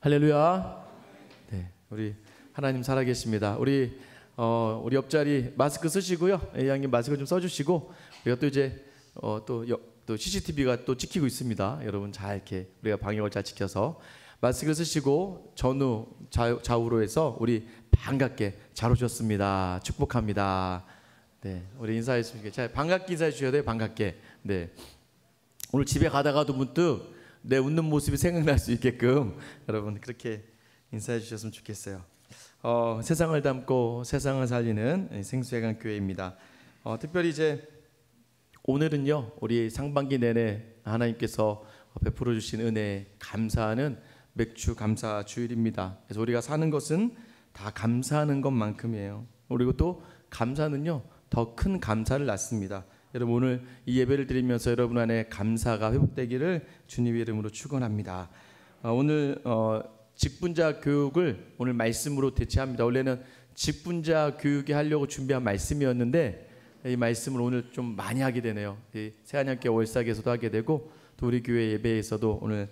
할렐루야. 네, 우리 하나님 살아계십니다. 우리 옆자리 마스크 쓰시고요. A양님 마스크 좀 써주시고, 우리가 또 이제 또 CCTV가 또 찍히고 있습니다. 여러분 잘 이렇게 우리가 방역을 잘 지켜서 마스크 쓰시고 전후 좌우로 해서 우리 반갑게 잘 오셨습니다. 축복합니다. 네, 우리 인사해 주시게 잘 반갑게 인사해 주셔야 돼요. 반갑게. 네, 오늘 집에 가다가도 문득 내 웃는 모습이 생각날 수 있게끔 여러분 그렇게 인사해 주셨으면 좋겠어요. 세상을 담고 세상을 살리는 생수해강 교회입니다. 특별히 이제 오늘은요, 우리 상반기 내내 하나님께서 베풀어 주신 은혜에 감사하는 맥주 감사 주일입니다. 그래서 우리가 사는 것은 다 감사하는 것만큼이에요. 그리고 또 감사는요, 더 큰 감사를 낳습니다. 여러분 오늘 이 예배를 드리면서 여러분 안에 감사가 회복되기를 주님의 이름으로 축원합니다. 오늘 직분자 교육을 오늘 말씀으로 대체합니다. 원래는 직분자 교육이 하려고 준비한 말씀이었는데 이 말씀을 오늘 좀 많이 하게 되네요. 새한양교 월삭에서도 하게 되고 또 우리 교회 예배에서도 오늘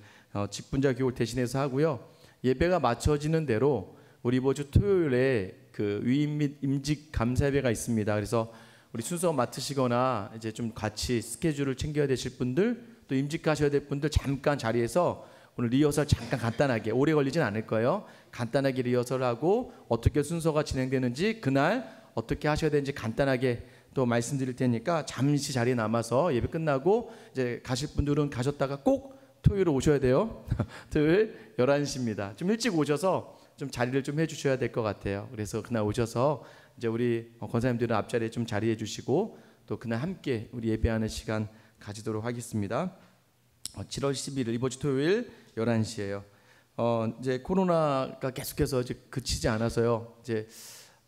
직분자 교육을 대신해서 하고요. 예배가 맞춰지는 대로 우리 이번 주 토요일에 그 위임 및 임직 감사 예배가 있습니다. 그래서 우리 순서 맡으시거나 이제 좀 같이 스케줄을 챙겨야 되실 분들, 또 임직하셔야 될 분들 잠깐 자리에서 오늘 리허설 잠깐 간단하게, 오래 걸리진 않을 거예요. 간단하게 리허설하고 어떻게 순서가 진행되는지, 그날 어떻게 하셔야 되는지 간단하게 또 말씀드릴 테니까 잠시 자리에 남아서 예배 끝나고 이제 가실 분들은 가셨다가 꼭 토요일에 오셔야 돼요. 토요일 11시입니다. 좀 일찍 오셔서 좀 자리를 좀 해주셔야 될 것 같아요. 그래서 그날 오셔서 이제 우리 권사님들은 앞자리에 좀 자리해 주시고 또 그날 함께 우리 예배하는 시간 가지도록 하겠습니다. 7월 11일 이번 주 토요일 11시예요. 이제 코로나가 계속해서 이제 그치지 않아서요. 이제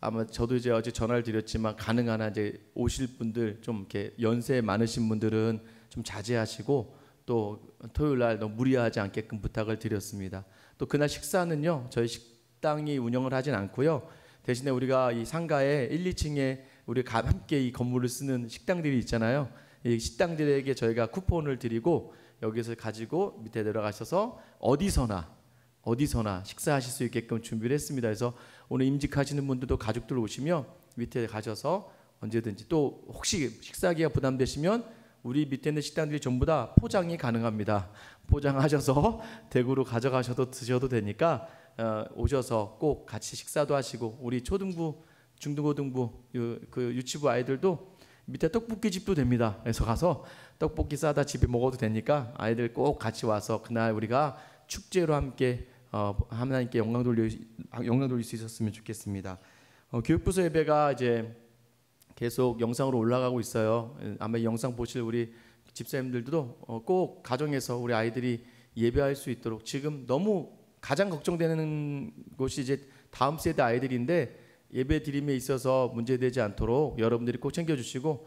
아마 저도 이제 어제 전화를 드렸지만 가능한 한 이제 오실 분들 좀 이렇게 연세 많으신 분들은 좀 자제하시고 또 토요일 날 너무 무리하지 않게끔 부탁을 드렸습니다. 또 그날 식사는요, 저희 식당이 운영을 하진 않고요. 대신에 우리가 이 상가에 1, 2층에 우리가 함께 이 건물을 쓰는 식당들이 있잖아요. 이 식당들에게 저희가 쿠폰을 드리고 여기서 가지고 밑에 내려가셔서 어디서나 식사하실 수 있게끔 준비를 했습니다. 그래서 오늘 임직하시는 분들도 가족들 오시면 밑에 가셔서 언제든지, 또 혹시 식사하기가 부담되시면 우리 밑에 있는 식당들이 전부 다 포장이 가능합니다. 포장하셔서 댁으로 가져가셔도 드셔도 되니까 오셔서 꼭 같이 식사도 하시고, 우리 초등부, 중등고등부 그 유치부 아이들도 밑에 떡볶이 집도 됩니다. 그래서 가서 떡볶이 싸다 집에 먹어도 되니까 아이들 꼭 같이 와서 그날 우리가 축제로 함께 하나님께 영광 돌릴 수 있었으면 좋겠습니다. 교육부서 예배가 이제 계속 영상으로 올라가고 있어요. 아마 이 영상 보실 우리 집사님들도 꼭 가정에서 우리 아이들이 예배할 수 있도록, 지금 너무 가장 걱정되는 것이 이제 다음 세대 아이들인데 예배 드림에 있어서 문제되지 않도록 여러분들이 꼭 챙겨주시고,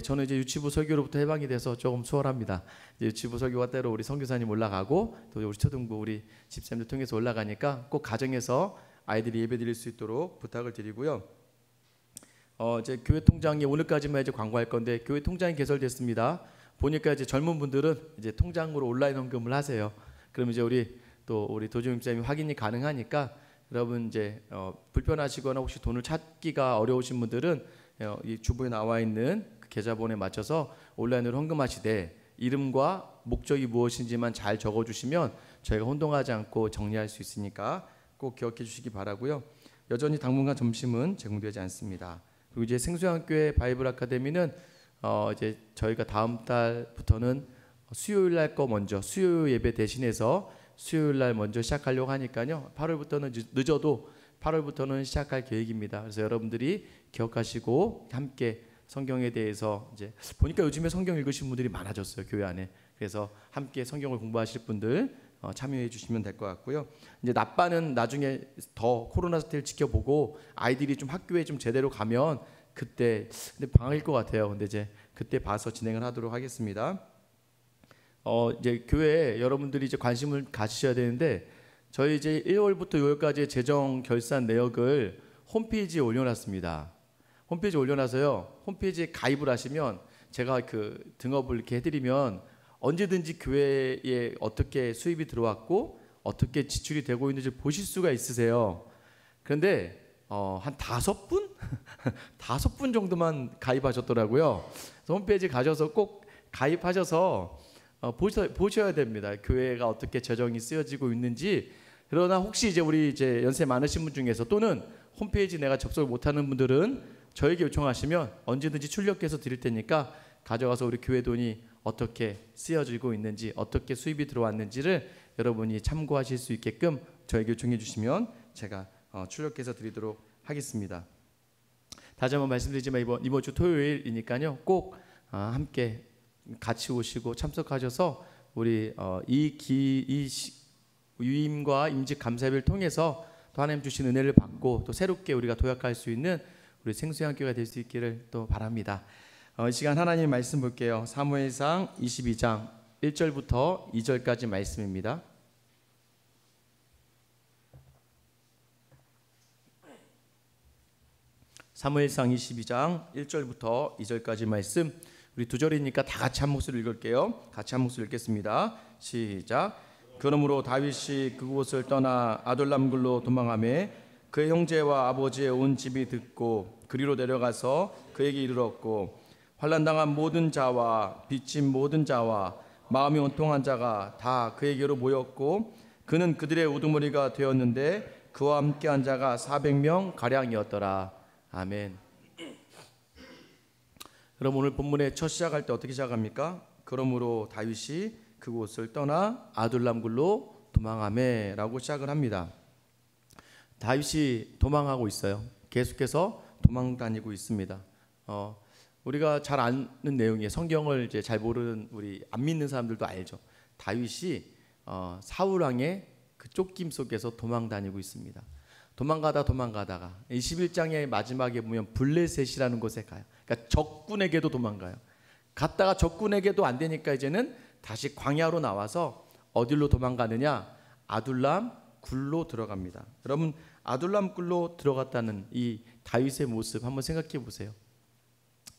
저는 이제 유치부 설교로부터 해방이 돼서 조금 수월합니다. 이제 유치부 설교가 때로 우리 선교사님 올라가고 또 우리 초등부 우리 집사님들 통해서 올라가니까 꼭 가정에서 아이들이 예배 드릴 수 있도록 부탁을 드리고요. 이제 교회 통장이 오늘까지만 이제 광고할 건데 교회 통장이 개설됐습니다. 보니까 이제 젊은 분들은 이제 통장으로 온라인 헌금을 하세요. 그럼 이제 우리 도지용 집사님이 확인이 가능하니까 여러분 이제 불편하시거나 혹시 돈을 찾기가 어려우신 분들은 이 주부에 나와 있는 그 계좌번호에 맞춰서 온라인으로 헌금하시되 이름과 목적이 무엇인지만 잘 적어주시면 저희가 혼동하지 않고 정리할 수 있으니까 꼭 기억해 주시기 바라고요. 여전히 당분간 점심은 제공되지 않습니다. 그리고 이제 생수양교회 바이블 아카데미는 이제 저희가 다음 달부터는 수요일 날 거 먼저 수요 예배 대신해서 수요일 날 먼저 시작하려고 하니까요. 8월부터는 늦어도 8월부터는 시작할 계획입니다. 그래서 여러분들이 기억하시고 함께 성경에 대해서 이제 보니까 요즘에 성경 읽으신 분들이 많아졌어요, 교회 안에. 그래서 함께 성경을 공부하실 분들 참여해 주시면 될 것 같고요. 이제 낮반은 나중에 더 코로나 사태를 지켜보고 아이들이 좀 학교에 좀 제대로 가면 그때, 근데 방학일 것 같아요. 근데 이제 그때 봐서 진행을 하도록 하겠습니다. 이제 교회에 여러분들이 이제 관심을 가지셔야 되는데 저희 이제 1월부터 6월까지의 재정 결산 내역을 홈페이지에 올려놨습니다. 홈페이지에 올려놔서요. 홈페이지에 가입을 하시면 제가 그 등업을 이렇게 해드리면 언제든지 교회에 어떻게 수입이 들어왔고 어떻게 지출이 되고 있는지 보실 수가 있으세요. 그런데 한 5분? 5분 정도만 가입하셨더라고요. 그래서 홈페이지 가셔서 꼭 가입하셔서 보셔야 됩니다. 교회가 어떻게 재정이 쓰여지고 있는지. 그러나 혹시 이제 우리 이제 연세 많으신 분 중에서 또는 홈페이지 내가 접속을 못하는 분들은 저에게 요청하시면 언제든지 출력해서 드릴 테니까 가져가서 우리 교회 돈이 어떻게 쓰여지고 있는지, 어떻게 수입이 들어왔는지를 여러분이 참고하실 수 있게끔 저에게 요청해 주시면 제가 출력해서 드리도록 하겠습니다. 다시 한번 말씀드리지만 이번 주 토요일이니까요, 꼭 함께 같이 오시고 참석하셔서 우리 이 유임과 임직 감사회를 통해서 또 하나님 주신 은혜를 받고 또 새롭게 우리가 도약할 수 있는 우리 생수의 학교가 될 수 있기를 또 바랍니다. 이 시간 하나님 말씀 볼게요. 사무엘상 22장 1절부터 2절까지 말씀입니다. 사무엘상 22장 1절부터 2절까지 말씀, 우리 2절이니까 다 같이 한 목소리 읽을게요. 같이 한 목소리 읽겠습니다. 시작. 그러므로 다윗이 그곳을 떠나 아둘람굴로 도망하매 그의 형제와 아버지의 온 집이 듣고 그리로 내려가서 그에게 이르렀고, 환난당한 모든 자와 빚진 모든 자와 마음이 온통한 자가 다 그에게로 모였고, 그는 그들의 우두머리가 되었는데 그와 함께한 자가 400명 가량이었더라. 아멘. 그럼 오늘 본문의 첫 시작할 때 어떻게 시작합니까? 그러므로 다윗이 그곳을 떠나 아둘람굴로 도망하매라고 시작을 합니다. 다윗이 도망하고 있어요. 계속해서 도망 다니고 있습니다. 우리가 잘 아는 내용이에요. 성경을 이제 잘 모르는 우리 안 믿는 사람들도 알죠. 다윗이 사울 왕의 그 쫓김 속에서 도망 다니고 있습니다. 도망가다가 21장의 마지막에 보면 블레셋이라는 곳에 가요. 그러니까 적군에게도 도망가요. 갔다가 적군에게도 안 되니까 이제는 다시 광야로 나와서 어디로 도망가느냐? 아둘람 굴로 들어갑니다. 여러분, 아둘람 굴로 들어갔다는 이 다윗의 모습 한번 생각해 보세요.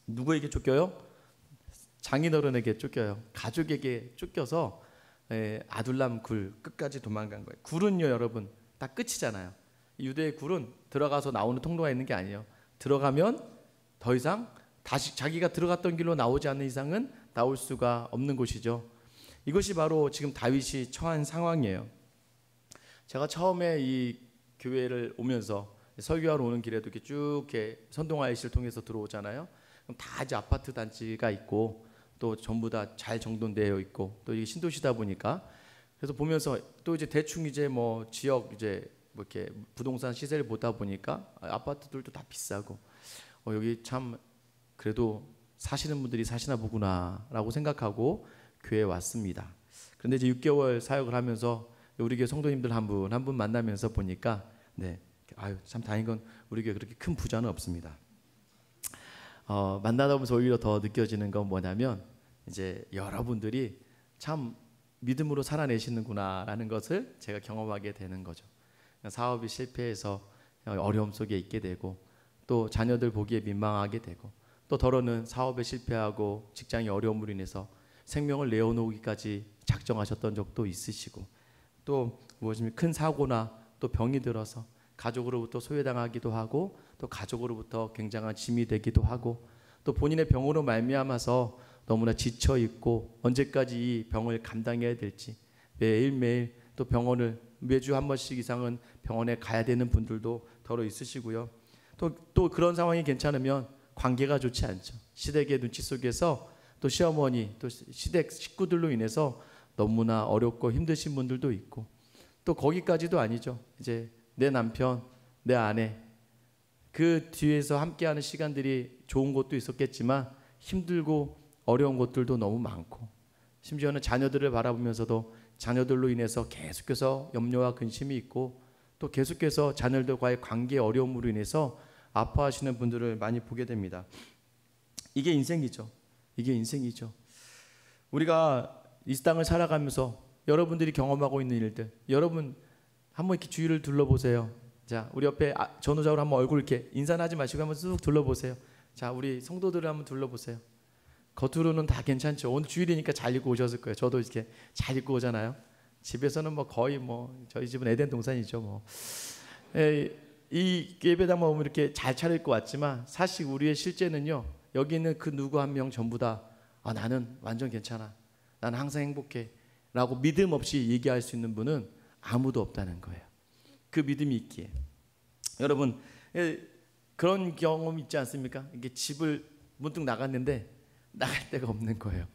누구에게 쫓겨요? 장인어른에게 쫓겨요. 가족에게 쫓겨서 아둘람 굴 끝까지 도망간 거예요. 굴은요, 여러분, 다 끝이잖아요. 유대의 굴은 들어가서 나오는 통로가 있는 게 아니에요. 들어가면 더 이상 다시 자기가 들어갔던 길로 나오지 않는 이상은 나올 수가 없는 곳이죠. 이것이 바로 지금 다윗이 처한 상황이에요. 제가 처음에 이 교회를 오면서 설교하러 오는 길에도 이렇게 쭉 이렇게 선동아이씨를 통해서 들어오잖아요. 그럼 다 이제 아파트 단지가 있고 또 전부 다 잘 정돈되어 있고 또 이게 신도시다 보니까 그래서 보면서 또 이제 대충 이제 뭐 지역 이제 뭐 이렇게 부동산 시세를 보다 보니까 아파트들도 다 비싸고 여기 참 그래도 사시는 분들이 사시나 보구나라고 생각하고 교회에 왔습니다. 그런데 이제 6개월 사역을 하면서 우리 교회 성도님들 한 분 한 분 만나면서 보니까 참 다행인 건 우리 교회 그렇게 큰 부자는 없습니다. 만나다 보면서 오히려 더 느껴지는 건 뭐냐면 이제 여러분들이 참 믿음으로 살아내시는구나라는 것을 제가 경험하게 되는 거죠. 사업이 실패해서 어려움 속에 있게 되고 또 자녀들 보기에 민망하게 되고 또 더러는 사업에 실패하고 직장의 어려움으로 인해서 생명을 내어놓기까지 작정하셨던 적도 있으시고 또 무엇이면 큰 사고나 또 병이 들어서 가족으로부터 소외당하기도 하고 또 가족으로부터 굉장한 짐이 되기도 하고 또 본인의 병으로 말미암아서 너무나 지쳐 있고 언제까지 이 병을 감당해야 될지 매일매일 또 병원을 매주 한 번씩 이상은 병원에 가야 되는 분들도 더러 있으시고요. 또 그런 상황이 괜찮으면 관계가 좋지 않죠. 시댁의 눈치 속에서 또 시어머니 또 시댁 식구들로 인해서 너무나 어렵고 힘드신 분들도 있고 또 거기까지도 아니죠. 이제 내 남편, 내 아내 그 뒤에서 함께하는 시간들이 좋은 것도 있었겠지만 힘들고 어려운 것들도 너무 많고 심지어는 자녀들을 바라보면서도 자녀들로 인해서 계속해서 염려와 근심이 있고 또 계속해서 자녀들과의 관계 어려움으로 인해서 아파하시는 분들을 많이 보게 됩니다. 이게 인생이죠. 이게 인생이죠. 우리가 이 땅을 살아가면서 여러분들이 경험하고 있는 일들, 여러분 한번 이렇게 주위를 둘러보세요. 자, 우리 옆에 전후좌우로 한번 얼굴 이렇게 인사는 하지 마시고 한번 쑥 둘러보세요. 자, 우리 성도들을 한번 둘러보세요. 겉으로는 다 괜찮죠. 오늘 주일이니까 잘 입고 오셨을 거예요. 저도 이렇게 잘 입고 오잖아요. 집에서는 뭐 거의 뭐 저희 집은 에덴 동산이죠. 뭐 이 예배당만 오면 이렇게 잘 차려입고 왔지만 사실 우리의 실제는요, 여기 있는 그 누구 한 명 전부 다 나는 완전 괜찮아, 나는 항상 행복해 라고 믿음 없이 얘기할 수 있는 분은 아무도 없다는 거예요. 그 믿음이 있기에. 여러분 그런 경험 있지 않습니까? 이게 집을 문득 나갔는데 나갈 데가 없는 거예요.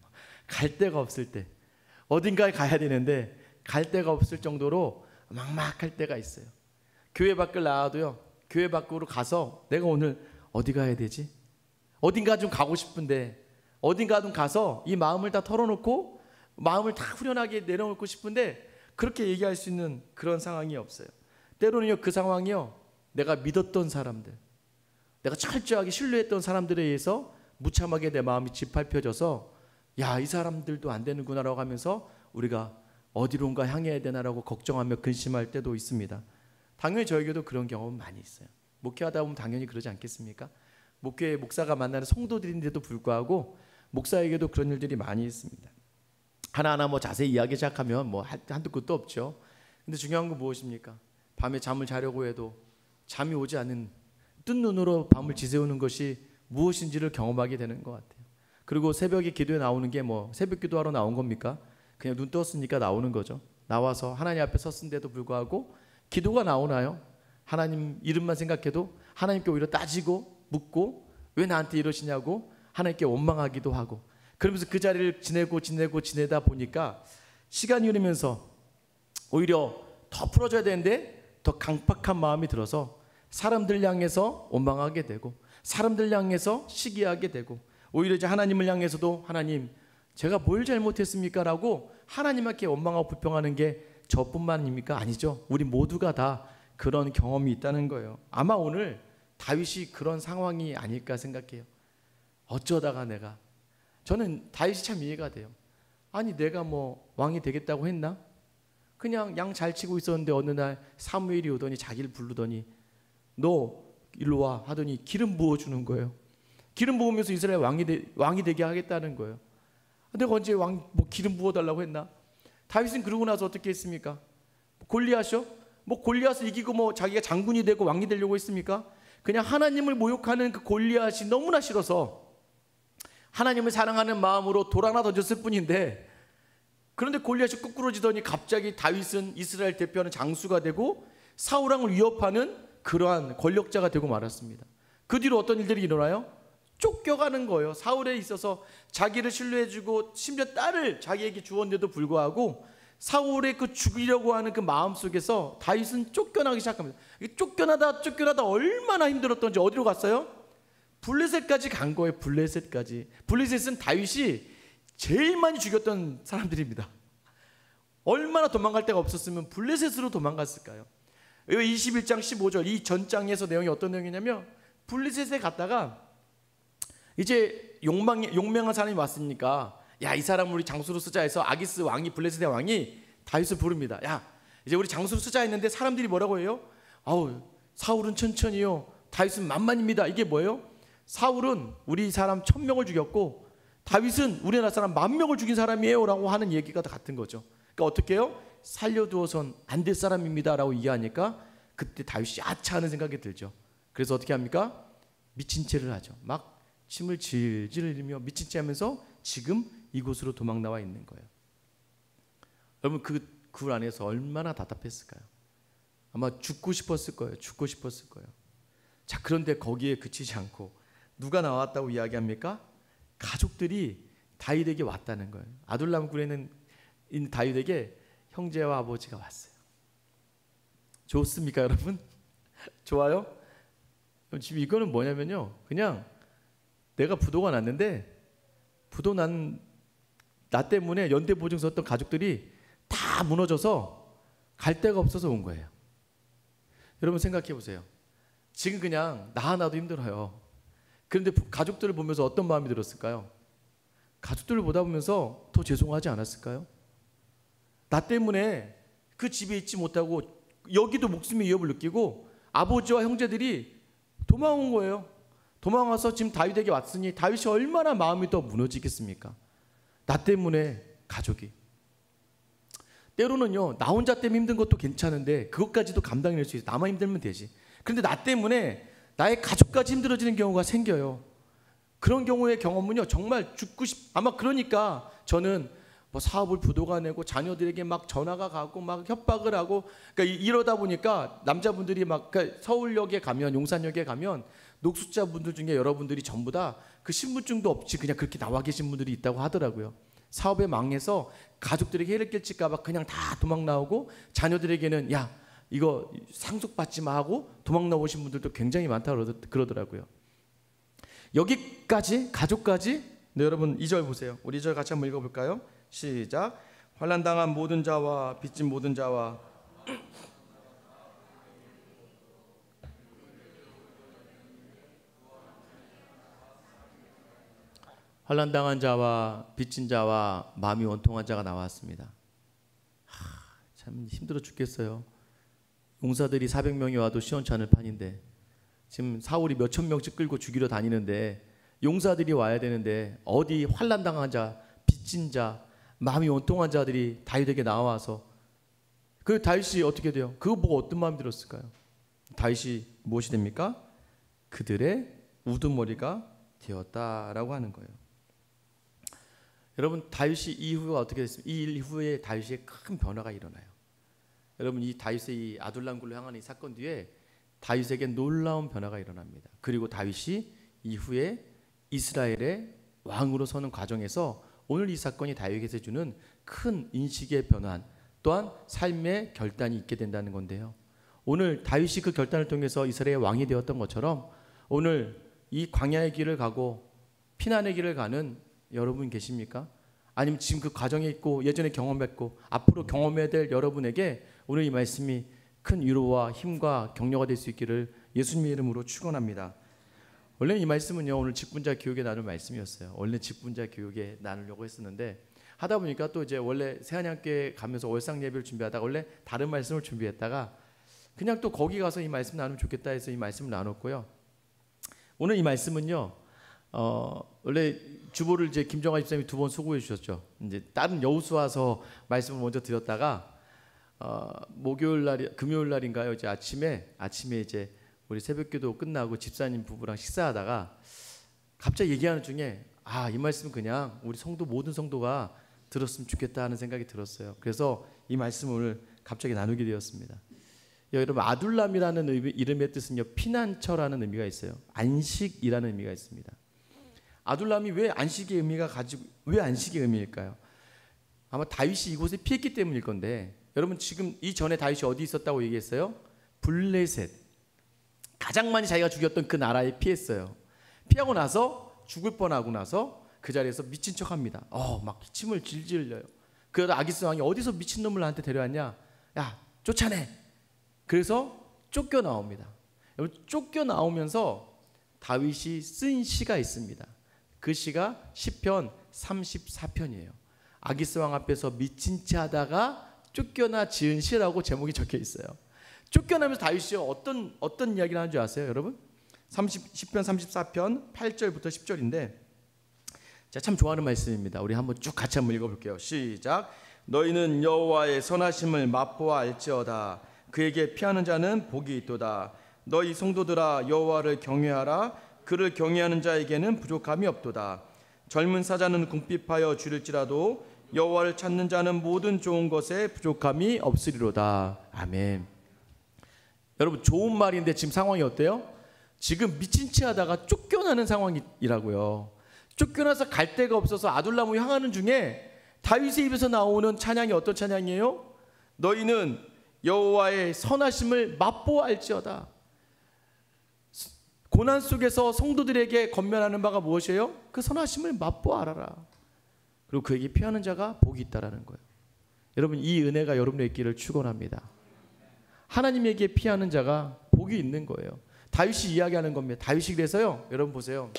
갈 데가 없을 때, 어딘가에 가야 되는데 갈 데가 없을 정도로 막막할 때가 있어요. 교회 밖을 나와도요, 교회 밖으로 가서 내가 오늘 어디 가야 되지? 어딘가 좀 가고 싶은데 어딘가 좀 가서 이 마음을 다 털어놓고 마음을 다 후련하게 내려놓고 싶은데 그렇게 얘기할 수 있는 그런 상황이 없어요. 때로는요, 그 상황이요, 내가 믿었던 사람들, 내가 철저하게 신뢰했던 사람들에 의해서 무참하게 내 마음이 짓밟혀져서 야, 이 사람들도 안 되는구나라고 하면서 우리가 어디론가 향해야 되나라고 걱정하며 근심할 때도 있습니다. 당연히 저에게도 그런 경험은 많이 있어요. 목회하다 보면 당연히 그러지 않겠습니까? 목회 목사가 만나는 성도들인데도 불구하고 목사에게도 그런 일들이 많이 있습니다. 하나하나 뭐 자세히 이야기 시작하면 뭐 한두 끝도 없죠. 근데 중요한 건 무엇입니까? 밤에 잠을 자려고 해도 잠이 오지 않는, 뜬 눈으로 밤을 지새우는 것이 무엇인지를 경험하게 되는 것 같아요. 그리고 새벽에 기도에 나오는 게 뭐 새벽 기도하러 나온 겁니까? 그냥 눈 떴으니까 나오는 거죠. 나와서 하나님 앞에 섰는데도 불구하고 기도가 나오나요? 하나님 이름만 생각해도 하나님께 오히려 따지고 묻고 왜 나한테 이러시냐고 하나님께 원망하기도 하고, 그러면서 그 자리를 지내다 보니까 시간이 흐르면서 오히려 더 풀어줘야 되는데 더 강팍한 마음이 들어서 사람들 향해서 원망하게 되고 사람들 향해서 시기하게 되고, 오히려 이제 하나님을 향해서도 하나님 제가 뭘 잘못했습니까? 라고 하나님께 원망하고 불평하는 게 저뿐만입니까? 아니죠. 우리 모두가 다 그런 경험이 있다는 거예요. 아마 오늘 다윗이 그런 상황이 아닐까 생각해요. 어쩌다가 저는 다윗이 참 이해가 돼요. 아니 내가 뭐 왕이 되겠다고 했나? 그냥 양 잘 치고 있었는데 어느 날 사무엘이 오더니 자기를 부르더니 너 일로 와 하더니 기름 부어주는 거예요. 기름 부으면서 이스라엘 왕이 되게 하겠다는 거예요. 내가 언제 뭐 기름 부어달라고 했나? 다윗은 그러고 나서 어떻게 했습니까? 골리앗이요? 뭐 골리앗을 이기고 뭐 자기가 장군이 되고 왕이 되려고 했습니까? 그냥 하나님을 모욕하는 그 골리앗이 너무나 싫어서 하나님을 사랑하는 마음으로 돌 하나 던졌을 뿐인데, 그런데 골리앗이 꾸꾸러지더니 갑자기 다윗은 이스라엘 대표하는 장수가 되고 사울왕을 위협하는 그러한 권력자가 되고 말았습니다. 그 뒤로 어떤 일들이 일어나요? 쫓겨가는 거예요. 사울에 있어서 자기를 신뢰해주고 심지어 딸을 자기에게 주었는데도 불구하고 사울의 그 죽이려고 하는 그 마음 속에서 다윗은 쫓겨나기 시작합니다. 쫓겨나다 얼마나 힘들었던지 어디로 갔어요? 블레셋까지 간 거예요. 블레셋은 다윗이 제일 많이 죽였던 사람들입니다. 얼마나 도망갈 데가 없었으면 블레셋으로 도망갔을까요? 21장 15절 이 전장에서 내용이 어떤 내용이냐면, 블레셋에 갔다가 이제 용맹한 사람이 왔으니까 야, 이 사람 우리 장수로 쓰자 해서 아기스 왕이, 블레셋의 왕이 다윗을 부릅니다. 야, 이제 우리 장수로 쓰자 했는데 사람들이 뭐라고 해요? 아우, 사울은 천천히요, 다윗은 만만입니다. 이게 뭐예요? 사울은 우리 사람 1000명을 죽였고 다윗은 우리나라 사람 10,000명을 죽인 사람이에요 라고 하는 얘기가 다 같은 거죠. 그러니까 어떻게 해요? 살려두어선 안 될 사람입니다 라고 얘기하니까 그때 다윗이 아차 하는 생각이 들죠. 그래서 어떻게 합니까? 미친 채를 하죠. 막 침을 질질 흘리며 미친 채 하면서 지금 이곳으로 도망 나와 있는 거예요. 여러분 그 안에서 얼마나 답답했을까요? 아마 죽고 싶었을 거예요. 자, 그런데 거기에 그치지 않고 누가 나왔다고 이야기합니까? 가족들이 다윗에게 왔다는 거예요. 아둘람 굴에는 다윗에게 형제와 아버지가 왔어요. 좋습니까 여러분? 좋아요? 지금 이거는 뭐냐면요, 그냥 내가 부도가 났는데 부도 난 나 때문에 연대 보증 썼던 가족들이 다 무너져서 갈 데가 없어서 온 거예요. 여러분 생각해 보세요. 지금 그냥 나 하나도 힘들어요. 그런데 가족들을 보면서 어떤 마음이 들었을까요? 가족들을 보다 보면서 더 죄송하지 않았을까요? 나 때문에 그 집에 있지 못하고 여기도 목숨의 위협을 느끼고 아버지와 형제들이 도망온 거예요. 도망와서 지금 다윗에게 왔으니 다윗이 얼마나 마음이 더 무너지겠습니까? 나 때문에 가족이. 때로는요, 나 혼자 때문에 힘든 것도 괜찮은데 그것까지도 감당해낼 수 있어. 나만 힘들면 되지. 그런데 나 때문에 나의 가족까지 힘들어지는 경우가 생겨요. 그런 경우의 경험은요, 정말 아마 그러니까 저는 뭐 사업을 부도가 내고 자녀들에게 막 전화가 가고 막 협박을 하고, 그러니까 이러다 보니까 남자분들이 막, 그러니까 서울역에 가면, 용산역에 가면 녹수자 분들 중에 여러분들이 전부 다 그 신분증도 없이 그냥 그렇게 나와 계신 분들이 있다고 하더라고요. 사업에 망해서 가족들에게 해를 끼칠까 봐 그냥 다 도망 나오고, 자녀들에게는 야 이거 상속받지 마 하고 도망 나오신 분들도 굉장히 많다고 그러더라고요. 여기까지, 가족까지. 네, 여러분 2절 보세요. 우리 2절 같이 한번 읽어볼까요? 시작. 환난당한 모든 자와 빚진 모든 자와 환난당한 자와 빚진 자와 마음이 원통한 자가 나왔습니다. 참 힘들어 죽겠어요. 용사들이 400명이 와도 시원치 않을 판인데, 지금 사울이 몇천 명씩 끌고 죽이러 다니는데 용사들이 와야 되는데 어디 환난당한 자, 빚진 자, 마음이 원통한 자들이 다윗에게 나와서, 그 다윗이 어떻게 돼요? 그거 보고 어떤 마음이 들었을까요? 다윗이 무엇이 됩니까? 그들의 우두머리가 되었다라고 하는 거예요. 여러분, 다윗이 이후가 어떻게 됐습니까? 이 일 이후에 다윗의 큰 변화가 일어나요. 여러분, 이 다윗의 이 아둘람 굴로 향하는 이 사건 뒤에 다윗에게 놀라운 변화가 일어납니다. 그리고 다윗이 이후에 이스라엘의 왕으로 서는 과정에서 오늘 이 사건이 다윗에게 주는 큰 인식의 변환, 또한 삶의 결단이 있게 된다는 건데요. 오늘 다윗이 그 결단을 통해서 이스라엘의 왕이 되었던 것처럼 오늘 이 광야의 길을 가고 피난의 길을 가는 여러분 계십니까? 아니면 지금 그 과정에 있고 예전에 경험했고 앞으로 경험해야 될 여러분에게 오늘 이 말씀이 큰 위로와 힘과 격려가 될 수 있기를 예수님의 이름으로 축원합니다. 원래 이 말씀은요, 오늘 직분자 교육에 나눌 말씀이었어요. 원래 직분자 교육에 나누려고 했었는데 하다 보니까 또 이제 원래 새한양교회 가면서 월상 예배를 준비하다가 원래 다른 말씀을 준비했다가 그냥 또 거기 가서 이 말씀 나누면 좋겠다 해서 이 말씀을 나눴고요. 오늘 이 말씀은요, 원래 주보를 이제 김정아 집사님이 2번 수고해 주셨죠. 이제 다른 여호수아서 말씀을 먼저 드렸다가 목요일 날, 금요일 날인가요? 이제 아침에 이제 우리 새벽기도 끝나고 집사님 부부랑 식사하다가 갑자기 얘기하는 중에 이 말씀은 그냥 우리 성도 모든 성도가 들었으면 좋겠다 하는 생각이 들었어요. 그래서 이 말씀을 오늘 갑자기 나누게 되었습니다. 여러분, 아둘람이라는 이름의 뜻은요, 피난처라는 의미가 있어요. 안식이라는 의미가 있습니다. 아둘람이 왜 안식의 의미일까요? 아마 다윗이 이곳에 피했기 때문일 건데, 여러분 지금 이전에 다윗이 어디 있었다고 얘기했어요? 블레셋, 가장 많이 자기가 죽였던 그 나라에 피했어요. 피하고 나서 죽을 뻔하고 나서 그 자리에서 미친 척합니다. 막 침을 질질 흘려요. 그러다 아기스 왕이 어디서 미친놈을 나한테 데려왔냐? 야, 쫓아내. 그래서 쫓겨나옵니다. 여러분, 쫓겨나오면서 다윗이 쓴 시가 있습니다. 그 시가 시편 34편이에요. 아기스 왕 앞에서 미친 채 하다가 쫓겨나 지은 시라고 제목이 적혀 있어요. 쫓겨나면서 다윗이 어떤 이야기를 하는 줄 아세요, 여러분? 시편 34편 8절부터 10절인데 제가 참 좋아하는 말씀입니다. 우리 한번 쭉 같이 한번 읽어볼게요. 시작. 너희는 여호와의 선하심을 맛보아 알지어다. 그에게 피하는 자는 복이 있도다. 너희 성도들아, 여호와를 경외하라. 그를 경외하는 자에게는 부족함이 없도다. 젊은 사자는 궁핍하여 줄일지라도 여호와를 찾는 자는 모든 좋은 것에 부족함이 없으리로다. 아멘. 여러분, 좋은 말인데 지금 상황이 어때요? 지금 미친 채 하다가 쫓겨나는 상황이라고요. 쫓겨나서 갈 데가 없어서 아둘람을 향하는 중에 다윗의 입에서 나오는 찬양이 어떤 찬양이에요? 너희는 여호와의 선하심을 맛보아 알지어다. 고난 속에서 성도들에게 권면하는 바가 무엇이에요? 그 선하심을 맛보아 알아라. 그리고 그에게 피하는 자가 복이 있다라는 거예요. 여러분, 이 은혜가 여러분의 있기를 축원합니다. 하나님에게 피하는 자가 복이 있는 거예요. 다윗이 이야기하는 겁니다. 다윗이 그래서요, 여러분 보세요.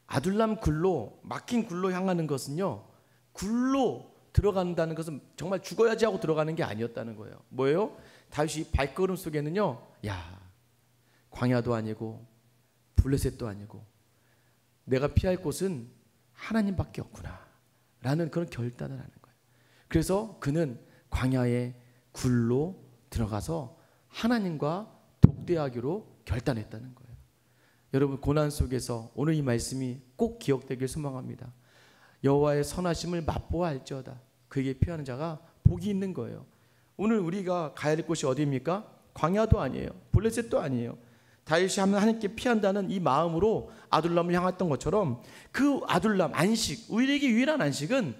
아둘람 굴로, 막힌 굴로 향하는 것은요, 굴로 들어간다는 것은 정말 죽어야지 하고 들어가는 게 아니었다는 거예요. 뭐예요? 다윗이 발걸음 속에는요, 광야도 아니고 블레셋도 아니고 내가 피할 곳은 하나님밖에 없구나 라는 그런 결단을 하는 거예요. 그래서 그는 광야의 굴로 들어가서 하나님과 독대하기로 결단했다는 거예요. 여러분, 고난 속에서 오늘 이 말씀이 꼭 기억되길 소망합니다. 여호와의 선하심을 맛보아 알지어다. 그에게 피하는 자가 복이 있는 거예요. 오늘 우리가 가야 될 곳이 어디입니까? 광야도 아니에요. 블레셋도 아니에요. 다윗이 하나님께 피한다는 이 마음으로 아둘람을 향했던 것처럼 그 아둘람, 안식, 우리에게 유일한 안식은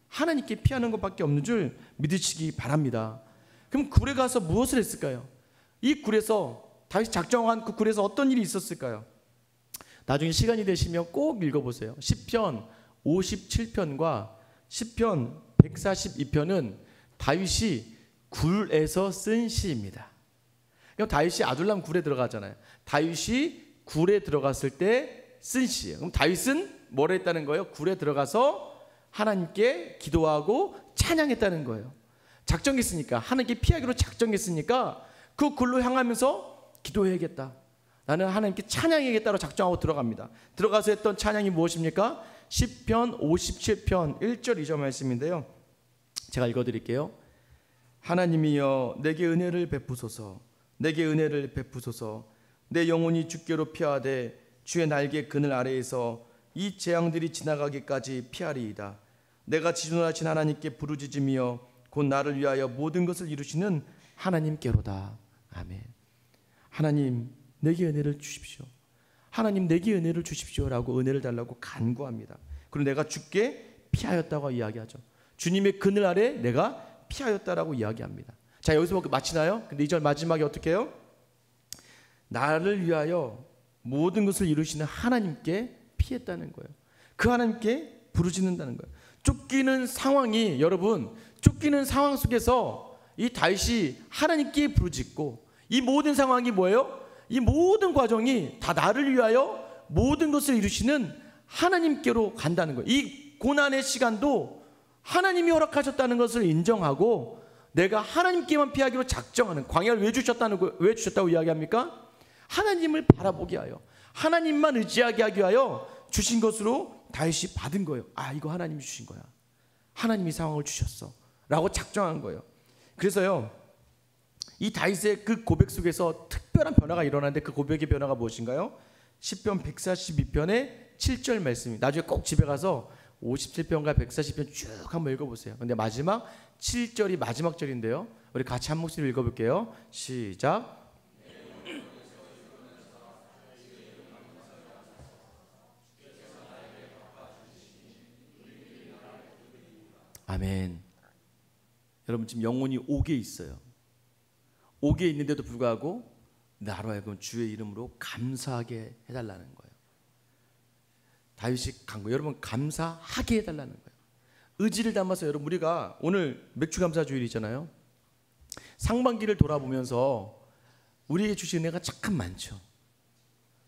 하나님께 피하는 것밖에 없는 줄 믿으시기 바랍니다. 그럼 굴에 가서 무엇을 했을까요? 이 굴에서 다윗이 작정한 그 굴에서 어떤 일이 있었을까요? 나중에 시간이 되시면 꼭 읽어보세요. 시편 57편과 시편 142편은 다윗이 굴에서 쓴 시입니다. 그럼 다윗이 아둘람 굴에 들어가잖아요. 다윗이 굴에 들어갔을 때 쓴 시예요. 그럼 다윗은 뭘 했다는 거예요? 굴에 들어가서 하나님께 기도하고 찬양했다는 거예요. 작정했으니까, 하나님께 피하기로 작정했으니까 그 굴로 향하면서 기도해야겠다, 나는 하나님께 찬양해야겠다로 작정하고 들어갑니다. 들어가서 했던 찬양이 무엇입니까? 시편 57편 1절 2절 말씀인데요, 제가 읽어드릴게요. 하나님이여 내게 은혜를 베푸소서, 내게 은혜를 베푸소서. 내 영혼이 주께로 피하되 주의 날개 그늘 아래에서 이 재앙들이 지나가기까지 피하리이다. 내가 지존하신 하나님께 부르짖으며 곧 나를 위하여 모든 것을 이루시는 하나님께로다. 아멘. 하나님 내게 은혜를 주십시오. 하나님 내게 은혜를 주십시오라고 은혜를 달라고 간구합니다. 그리고 내가 주께 피하였다고 이야기하죠. 주님의 그늘 아래 내가 피하였다라고 이야기합니다. 자, 여기서 마치나요? 근데 2절 마지막에 어떻게 해요? 나를 위하여 모든 것을 이루시는 하나님께 피했다는 거예요. 그 하나님께 부르짖는다는 거예요. 쫓기는 상황이, 여러분, 쫓기는 상황 속에서 이 다윗이 하나님께 부르짖고, 이 모든 상황이 뭐예요? 이 모든 과정이 다 나를 위하여 모든 것을 이루시는 하나님께로 간다는 거예요. 이 고난의 시간도 하나님이 허락하셨다는 것을 인정하고 내가 하나님께만 피하기로 작정하는, 광야를 왜 주셨다고 이야기합니까? 하나님을 바라보게 하여, 하나님만 의지하게 하기 위하여 주신 것으로 다윗이 받은 거예요. 아, 이거 하나님이 주신 거야, 하나님이 상황을 주셨어 라고 작정한 거예요. 그래서요, 이 다윗의 그 고백 속에서 특별한 변화가 일어나는데 그 고백의 변화가 무엇인가요? 시편 142편의 7절 말씀이, 나중에 꼭 집에 가서 57편과 140편 쭉 한번 읽어보세요. 근데 마지막 7절이 마지막 절인데요, 우리 같이 한 목소리로 읽어볼게요. 시작. 아멘. 여러분, 지금 영혼이 옥에 있어요. 옥에 있는데도 불구하고 나로 하여금 주의 이름으로 감사하게 해달라는 거예요. 다윗이 간 거예요. 여러분, 감사하게 해달라는 거예요. 의지를 담아서. 여러분, 우리가 오늘 맥주감사주일이잖아요. 상반기를 돌아보면서 우리에게 주신 은혜가 참 많죠.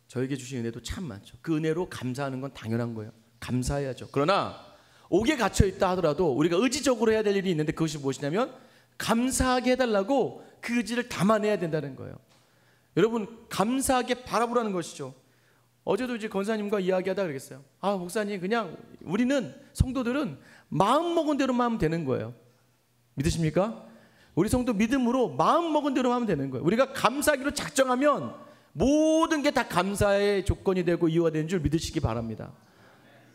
저에게 주신 은혜도 참 많죠. 그 은혜로 감사하는 건 당연한 거예요. 감사해야죠. 그러나 옥에 갇혀있다 하더라도 우리가 의지적으로 해야 될 일이 있는데, 그것이 무엇이냐면 감사하게 해달라고 그 의지를 담아내야 된다는 거예요. 여러분, 감사하게 바라보라는 것이죠. 어제도 이제 권사님과 이야기하다 그랬어요. 아, 목사님, 그냥 우리는 성도들은 마음 먹은 대로만 하면 되는 거예요. 믿으십니까? 우리 성도 믿음으로 마음 먹은 대로 하면 되는 거예요. 우리가 감사하기로 작정하면 모든 게 다 감사의 조건이 되고 이유가 되는 줄 믿으시기 바랍니다.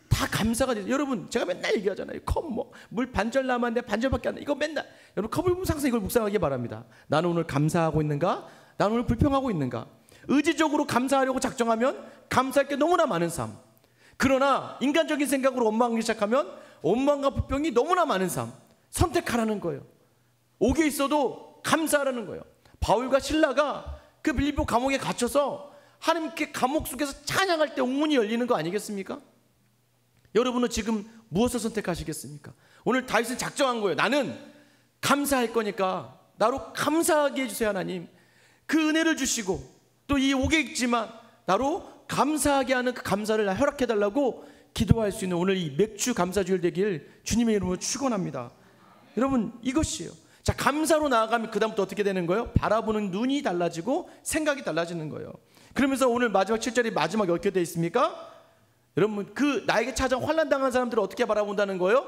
다 감사가 돼요. 여러분, 제가 맨날 얘기하잖아요. 컵 물 반절 남았는데 반절밖에 안 돼. 이거 맨날, 여러분, 컵을 보면 항상 이걸 묵상하기 바랍니다. 나는 오늘 감사하고 있는가? 나는 오늘 불평하고 있는가? 의지적으로 감사하려고 작정하면 감사할 게 너무나 많은 삶. 그러나 인간적인 생각으로 원망하기 시작하면 원망과 불평이 너무나 많은 삶. 선택하라는 거예요. 옥에 있어도 감사하라는 거예요. 바울과 실라가 그 빌립보 감옥에 갇혀서 하나님께 감옥 속에서 찬양할 때 옥문이 열리는 거 아니겠습니까? 여러분은 지금 무엇을 선택하시겠습니까? 오늘 다윗은 작정한 거예요. 나는 감사할 거니까 나로 감사하게 해주세요. 하나님, 그 은혜를 주시고 또 이 옥에 있지만 나로 감사하게 하는 그 감사를 허락해달라고 기도할 수 있는 오늘 이 맥주 감사주일 되길 주님의 이름으로 축원합니다. 여러분, 이것이에요. 자, 감사로 나아가면 그 다음부터 어떻게 되는 거예요? 바라보는 눈이 달라지고 생각이 달라지는 거예요. 그러면서 오늘 마지막 7절이 마지막에 어떻게 되어 있습니까? 여러분, 그 나에게 찾아온 환난 당한 사람들을 어떻게 바라본다는 거예요?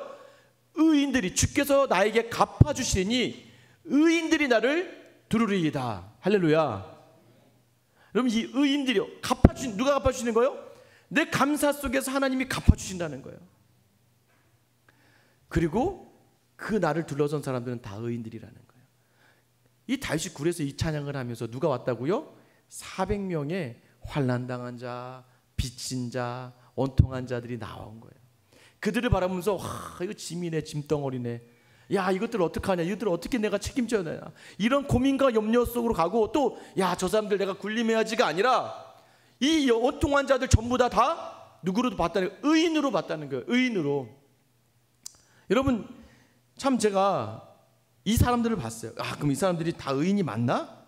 의인들이 주께서 나에게 갚아주시니 의인들이 나를 두루리이다. 할렐루야. 여러분 이 의인들이요, 누가 갚아주시는 거예요? 내 감사 속에서 하나님이 갚아주신다는 거예요. 그리고 그 나를 둘러선 사람들은 다 의인들이라는 거예요. 이 다윗이 굴에서 이 찬양을 하면서 누가 왔다고요? 400명의 환난당한 자, 빚진 자, 원통한 자들이 나온 거예요. 그들을 바라보면서 와, 이거 짐이네, 짐덩어리네. 야, 이것들 어떡하냐, 이것들 어떻게 내가 책임져야 되나, 이런 고민과 염려 속으로 가고, 또 야, 저 사람들 내가 군림해야지가 아니라 이 원통한 자들 전부 다 누구로 봤다는 거예요? 의인으로 봤다는 거예요. 의인으로. 여러분 참 제가 이 사람들을 봤어요. 아, 그럼 이 사람들이 다 의인이 맞나?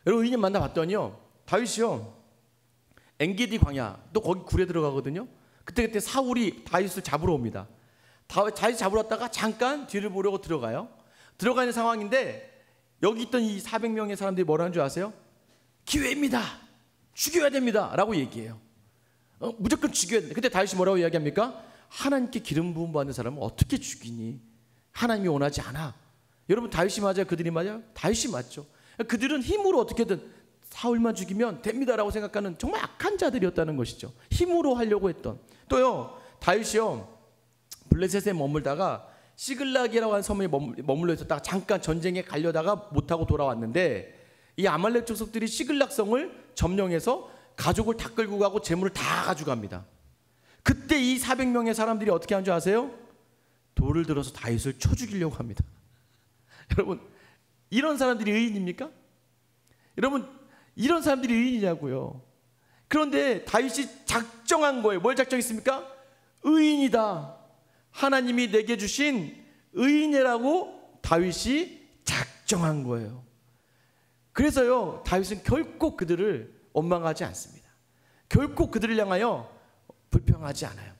여러분 의인이 맞나 봤더니요, 다윗이요 엔게디 광야, 또 거기 굴에 들어가거든요. 그때 사울이 다윗을 잡으러 옵니다. 다윗 잡으러 왔다가 잠깐 뒤를 보려고 들어가요. 들어가는 상황인데 여기 있던 이 400명의 사람들이 뭐라는 줄 아세요? 기회입니다, 죽여야 됩니다 라고 얘기해요. 무조건 죽여야 된다. 근데 다윗이 뭐라고 이야기합니까? 하나님께 기름 부음 받는 사람은 어떻게 죽이니? 하나님이 원하지 않아. 여러분 다윗이 맞아요? 그들이 맞아요? 다윗이 맞죠. 그들은 힘으로 어떻게든 사울만 죽이면 됩니다라고 생각하는 정말 악한 자들이었다는 것이죠. 힘으로 하려고 했던. 또요 다윗이요 블레셋에 머물다가 시글락이라고 하는 섬에 머물러 있었다가 잠깐 전쟁에 가려다가 못하고 돌아왔는데, 이 아말렉 족속들이 시글락 성을 점령해서 가족을 다 끌고 가고 재물을 다 가져갑니다. 그때 이 400명의 사람들이 어떻게 하는 줄 아세요? 돌을 들어서 다윗을 쳐 죽이려고 합니다. 여러분 이런 사람들이 의인입니까? 여러분 이런 사람들이 의인이냐고요. 그런데 다윗이 작정한 거예요. 뭘 작정했습니까? 의인이다, 하나님이 내게 주신 의인이라고 다윗이 작정한 거예요. 그래서요 다윗은 결코 그들을 원망하지 않습니다. 결코 그들을 향하여 불평하지 않아요.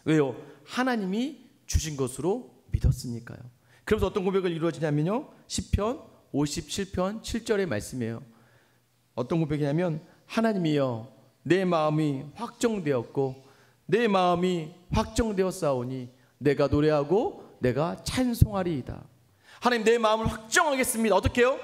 왜요? 하나님이 주신 것으로 믿었으니까요. 그래서 어떤 고백을 이루어지냐면요, 시편 57편 7절의 말씀이에요. 어떤 고백이냐면, 하나님이여 내 마음이 확정되었고 내 마음이 확정되었사오니 내가 노래하고 내가 찬송하리이다. 하나님, 내 마음을 확정하겠습니다. 어떻게 해요?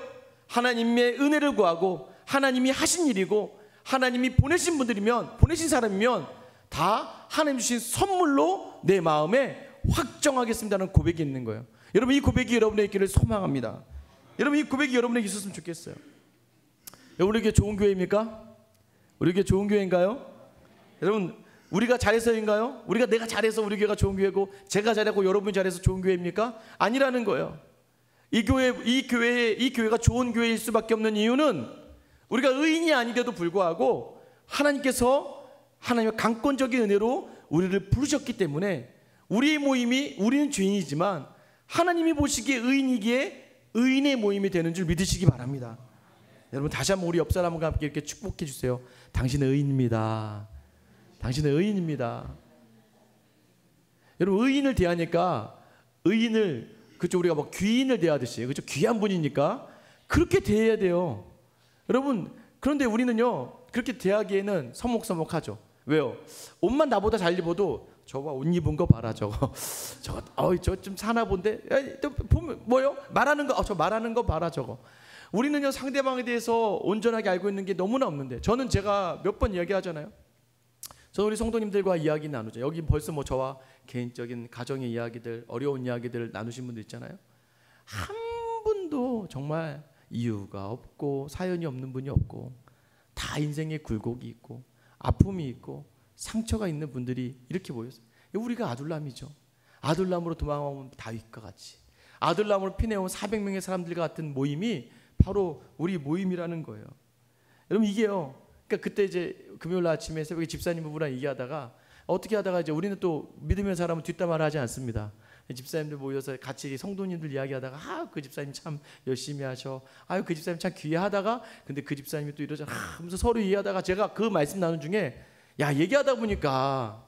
하나님의 은혜를 구하고 하나님이 하신 일이고 하나님이 보내신 분들이면, 보내신 사람이면 다 하나님 주신 선물로 내 마음에 확정하겠습니다는 고백이 있는 거예요. 여러분 이 고백이 여러분에게 있기를 소망합니다. 여러분 이 고백이 여러분에게 있었으면 좋겠어요. 여러분 우리 교회 좋은 교회입니까? 우리 교회 좋은 교회인가요? 여러분 우리가 잘해서인가요? 내가 잘해서 우리 교회가 좋은 교회고 제가 잘하고 여러분이 잘해서 좋은 교회입니까? 아니라는 거예요. 이 교회가 좋은 교회일 수밖에 없는 이유는 우리가 의인이 아닌데도 불구하고 하나님께서 하나님의 강권적인 은혜로 우리를 부르셨기 때문에, 우리의 모임이, 우리는 죄인이지만 하나님이 보시기에 의인이기에 의인의 모임이 되는 줄 믿으시기 바랍니다. 여러분 다시 한번 우리 옆 사람과 함께 이렇게 축복해 주세요. 당신은 의인입니다. 당신은 의인입니다. 여러분 의인을 대하니까, 의인을 그렇죠, 우리가 뭐 귀인을 대하듯이, 그렇죠, 귀한 분이니까 그렇게 대해야 돼요. 여러분 그런데 우리는요 그렇게 대하기에는 서먹서먹하죠. 왜요? 옷만 나보다 잘 입어도 저거 옷 입은 거 봐라, 저거 저 좀 사나 본데, 또 보면 뭐요? 말하는 거, 저 말하는 거 봐라, 저거. 우리는요 상대방에 대해서 온전하게 알고 있는 게 너무나 없는데, 저는 제가 몇 번 이야기하잖아요. 저는 우리 성도님들과 이야기 나누죠. 여기 벌써 뭐 저와 개인적인 가정의 이야기들, 어려운 이야기들 나누신 분들 있잖아요. 한 분도 정말 이유가 없고 사연이 없는 분이 없고, 다 인생에 굴곡이 있고 아픔이 있고 상처가 있는 분들이 이렇게 모였어요. 우리가 아둘람이죠. 아둘람으로 도망온 다윗과 같이, 아둘람으로 피내온 400명의 사람들과 같은 모임이 바로 우리 모임이라는 거예요. 여러분 이게요, 그러니까 그때 이제 금요일 아침에 새벽에 집사님 부부랑 얘기하다가, 어떻게 하다가 이제 우리는 또 믿음의 사람은 뒷담화를 하지 않습니다. 집사님들 모여서 같이 성도님들 이야기하다가, 그 집사님 참 열심히 하셔, 그 집사님 참 귀하다가, 근데 그 집사님이 또 이러잖아 하면서 서로 이해하다가, 제가 그 말씀 나눈 중에 얘기하다 보니까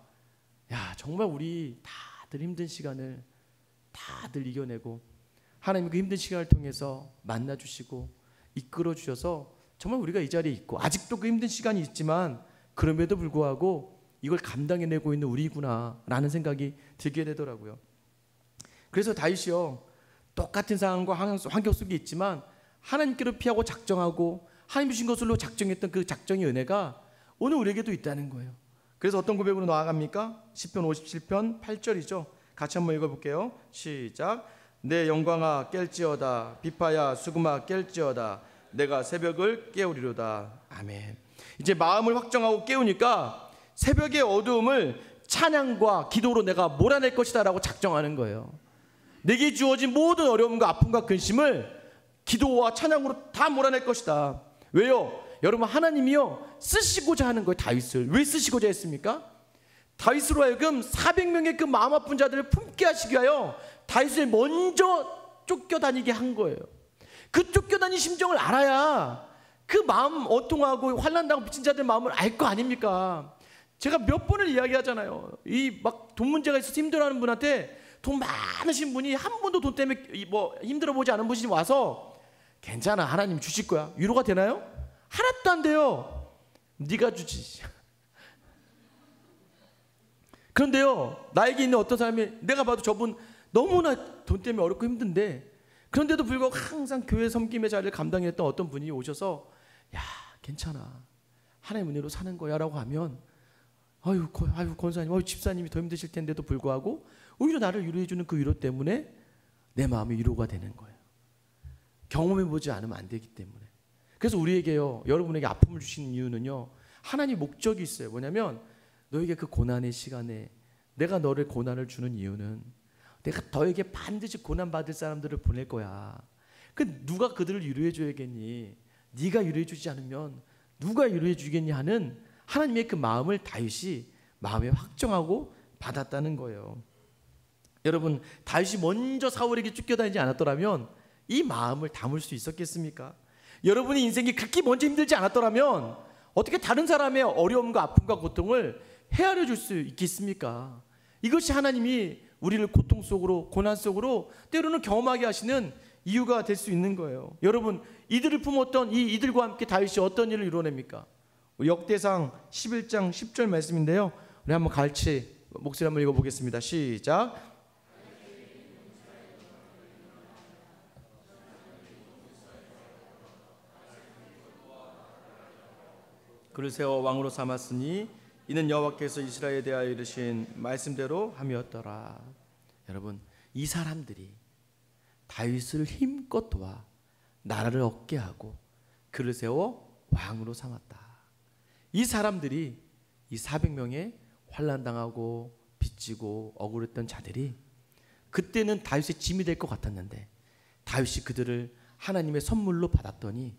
정말 우리 다들 힘든 시간을 다들 이겨내고 하나님 그 힘든 시간을 통해서 만나주시고 이끌어 주셔서 정말 우리가 이 자리에 있고, 아직도 그 힘든 시간이 있지만 그럼에도 불구하고 이걸 감당해내고 있는 우리구나 라는 생각이 들게 되더라고요. 그래서 다윗이요, 똑같은 상황과 환경 속에 있지만 하나님께로 피하고 작정하고 하나님 주신 것으로 작정했던 그 작정의 은혜가 오늘 우리에게도 있다는 거예요. 그래서 어떤 고백으로 나아갑니까? 시편 57편 8절이죠. 같이 한번 읽어볼게요. 시작. 내 영광아 깰지어다, 비파야 수금아 깰지어다, 내가 새벽을 깨우리로다. 아멘. 이제 마음을 확정하고 깨우니까 새벽의 어두움을 찬양과 기도로 내가 몰아낼 것이다 라고 작정하는 거예요. 내게 주어진 모든 어려움과 아픔과 근심을 기도와 찬양으로 다 몰아낼 것이다. 왜요? 여러분, 하나님이요 쓰시고자 하는 거예요. 다윗을 왜 쓰시고자 했습니까? 다윗으로 하여금 400명의 그 마음 아픈 자들을 품게 하시기 위하여 다윗을 먼저 쫓겨다니게 한 거예요. 그 쫓겨다닌 심정을 알아야 그 마음 원통하고 환난당하고 미친 자들 마음을 알 거 아닙니까? 제가 몇 번을 이야기하잖아요. 이 막 돈 문제가 있어서 힘들어하는 분한테, 돈 많으신 분이 한 번도 돈 때문에 뭐 힘들어 보지 않은 분이 와서 괜찮아, 하나님 주실 거야, 위로가 되나요? 하나도 안 돼요. 네가 주지. 그런데요, 나에게 있는 어떤 사람이, 내가 봐도 저분 너무나 돈 때문에 어렵고 힘든데, 그런데도 불구하고 항상 교회 섬김의 자리를 감당했던 어떤 분이 오셔서, 야 괜찮아, 하나님 은혜로 사는 거야 라고 하면, 아유 권사님, 집사님이 더 힘드실 텐데도 불구하고 오히려 나를 위로해 주는 그 위로 때문에 내 마음이 위로가 되는 거예요. 경험해 보지 않으면 안 되기 때문에. 그래서 우리에게요, 여러분에게 아픔을 주시는 이유는요, 하나님 목적이 있어요. 뭐냐면 너에게 그 고난의 시간에 내가 너를 고난을 주는 이유는 내가 너에게 반드시 고난 받을 사람들을 보낼 거야. 그 누가 그들을 위로해 줘야겠니? 네가 위로해 주지 않으면 누가 위로해 주겠니 하는 하나님의 그 마음을 다윗이 마음에 확정하고 받았다는 거예요. 여러분, 다윗이 먼저 사울에게 쫓겨다니지 않았더라면 이 마음을 담을 수 있었겠습니까? 여러분의 인생이 그렇게 먼저 힘들지 않았더라면 어떻게 다른 사람의 어려움과 아픔과 고통을 헤아려 줄 수 있겠습니까? 이것이 하나님이 우리를 고통 속으로, 고난 속으로 때로는 경험하게 하시는 이유가 될 수 있는 거예요. 여러분, 이들을 품었던 이들과 함께 다윗이 어떤 일을 이뤄냅니까? 역대상 11장 10절 말씀인데요, 우리 한번 같이 목소리 한번 읽어보겠습니다. 시작. 그를 세워 왕으로 삼았으니 이는 여호와께서 이스라엘에 대하여 이르신 말씀대로 함이었더라. 여러분, 이 사람들이 다윗을 힘껏 도와 나라를 얻게 하고 그를 세워 왕으로 삼았다. 이 사람들이, 이 400명의 환난당하고 빚지고 억울했던 자들이 그때는 다윗의 짐이 될 것 같았는데 다윗이 그들을 하나님의 선물로 받았더니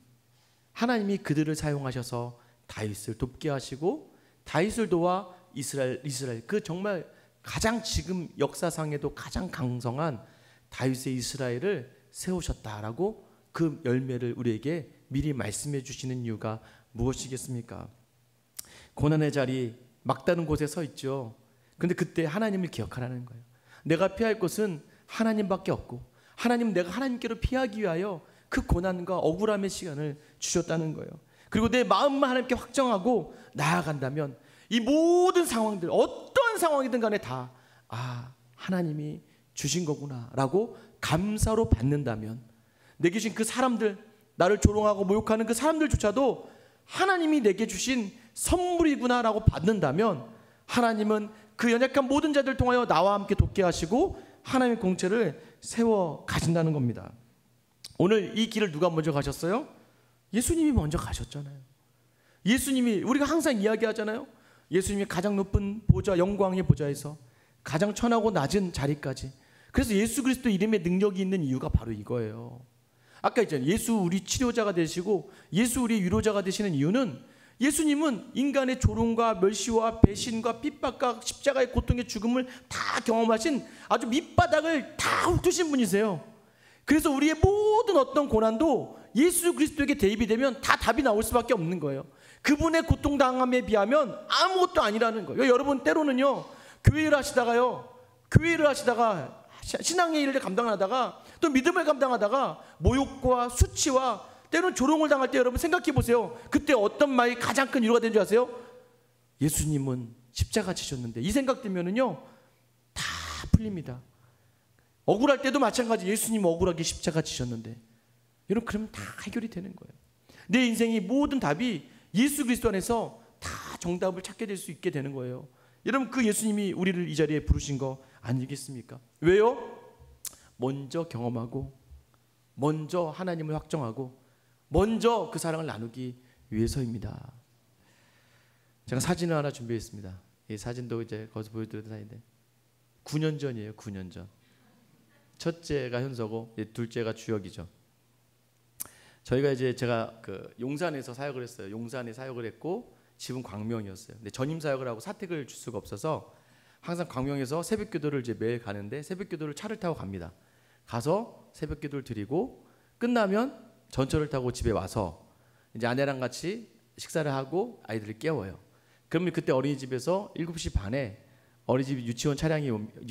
하나님이 그들을 사용하셔서 다윗을 돕게 하시고 다윗을 도와 이스라엘 그 정말 가장 지금 역사상에도 가장 강성한 다윗의 이스라엘을 세우셨다라고 그 열매를 우리에게 미리 말씀해 주시는 이유가 무엇이겠습니까? 고난의 자리 막다른 곳에 서 있죠. 그런데 그때 하나님을 기억하라는 거예요. 내가 피할 것은 하나님밖에 없고 하나님은 내가 하나님께로 피하기 위하여 그 고난과 억울함의 시간을 주셨다는 거예요. 그리고 내 마음만 하나님께 확정하고 나아간다면 이 모든 상황들, 어떤 상황이든 간에 다 하나님이 주신 거구나 라고 감사로 받는다면, 내게 주신 그 사람들, 나를 조롱하고 모욕하는 그 사람들조차도 하나님이 내게 주신 선물이구나 라고 받는다면 하나님은 그 연약한 모든 자들 통하여 나와 함께 돕게 하시고 하나님의 공체를 세워 가신다는 겁니다. 오늘 이 길을 누가 먼저 가셨어요? 예수님이 먼저 가셨잖아요. 예수님이, 우리가 항상 이야기하잖아요. 예수님이 가장 높은 보좌, 영광의 보좌에서 가장 천하고 낮은 자리까지. 그래서 예수 그리스도 이름에 능력이 있는 이유가 바로 이거예요. 아까 있잖아요. 예수 우리 치료자가 되시고 예수 우리 위로자가 되시는 이유는 예수님은 인간의 조롱과 멸시와 배신과 핍박과 십자가의 고통의 죽음을 다 경험하신 아주 밑바닥을 다 훑으신 분이세요. 그래서 우리의 모든 어떤 고난도 예수 그리스도에게 대입이 되면 다 답이 나올 수밖에 없는 거예요. 그분의 고통당함에 비하면 아무것도 아니라는 거예요. 여러분, 때로는요, 교회를 하시다가 신앙의 일을 감당하다가 또 믿음을 감당하다가 모욕과 수치와 때로는 조롱을 당할 때 여러분 생각해 보세요. 그때 어떤 말이 가장 큰 위로가 된 줄 아세요? 예수님은 십자가 지셨는데. 이 생각 들면은요 다 풀립니다. 억울할 때도 마찬가지. 예수님 억울하게 십자가 지셨는데 여러분 그러면 다 해결이 되는 거예요. 내 인생의 모든 답이 예수 그리스도 안에서 다 정답을 찾게 될 수 있게 되는 거예요. 여러분 그 예수님이 우리를 이 자리에 부르신 거 아니겠습니까? 왜요? 먼저 경험하고 먼저 하나님을 확정하고 먼저 그 사랑을 나누기 위해서입니다. 제가 사진을 하나 준비했습니다. 이 사진도 이제 거기서 보여드렸던 사진인데 9년 전이에요. 9년 전. 첫째가 현서고 둘째가 주혁이죠. 저희가 이제 제가 그 용산에서 사역을 했어요. 용산에 사역을 했고 집은 광명이었어요. 근데 전임 사역을 하고 사택을 줄 수가 없어서 항상 광명에서 새벽기도를 이제 매일 가는데 새벽기도를 차를 타고 갑니다. 가서 새벽기도를 드리고 끝나면 전철을 타고 집에 와서 이제 아내랑 같이 식사를 하고 아이들을 깨워요. 그러면 그때 어린이집에서 7시 반에 어린이집 유치원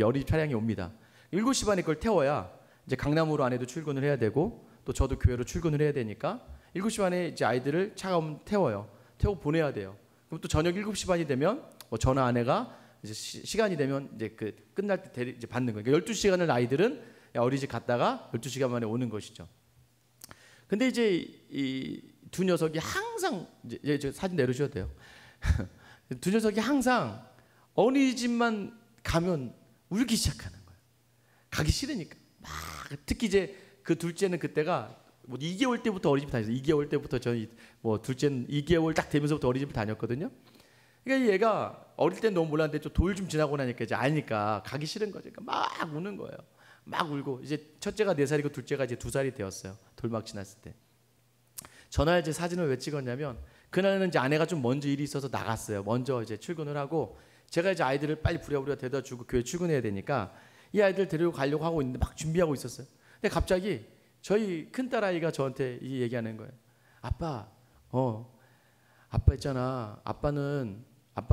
어린이집 차량이 옵니다. 7시 반에 그걸 태워야 이제 강남으로 아내도 출근을 해야 되고 또 저도 교회로 출근을 해야 되니까 7시 반에 이제 아이들을 차가 오면 태워요. 태우고 보내야 돼요. 그럼 또 저녁 7시 반이 되면 전화 아내가 이제 시간이 되면 이제 그 끝날 때 이제 받는 거예요. 그러니까 12시간을 아이들은 어린이집 갔다가 12시간 만에 오는 것이죠. 근데 이제 이 두 녀석이 항상 이제 사진 내려주셔도 돼요. 두 녀석이 항상 어린이집만 가면 울기 시작하는 거예요. 가기 싫으니까. 막 특히 이제 그 둘째는 그때가 뭐 2개월 때부터 어린이집 다녔어요. 2개월 때부터 저희 뭐 둘째는 2개월 딱 되면서부터 어린이집 다녔거든요. 그러니까 얘가 어릴 땐 너무 몰랐는데 좀 돌 좀 지나고 나니까 이제 아니까 가기 싫은 거죠. 그러니까 막 우는 거예요. 막 울고 이제 첫째가 4살이고 둘째가 이제 2살이 되었어요. 돌막 지났을 때. 전화에 이제 사진을 왜 찍었냐면 그날은 이제 아내가 좀 먼저 일이 있어서 나갔어요. 먼저 이제 출근을 하고 제가 이제 아이들을 빨리 부랴부랴 데려다 주고 교회 출근해야 되니까 이 아이들 데리고 가려고 하고 있는데 막 준비하고 있었어요. 근데 갑자기 저희 큰딸 아이가 저한테 이 얘기하는 거예요. 아빠 있잖아. 아빠는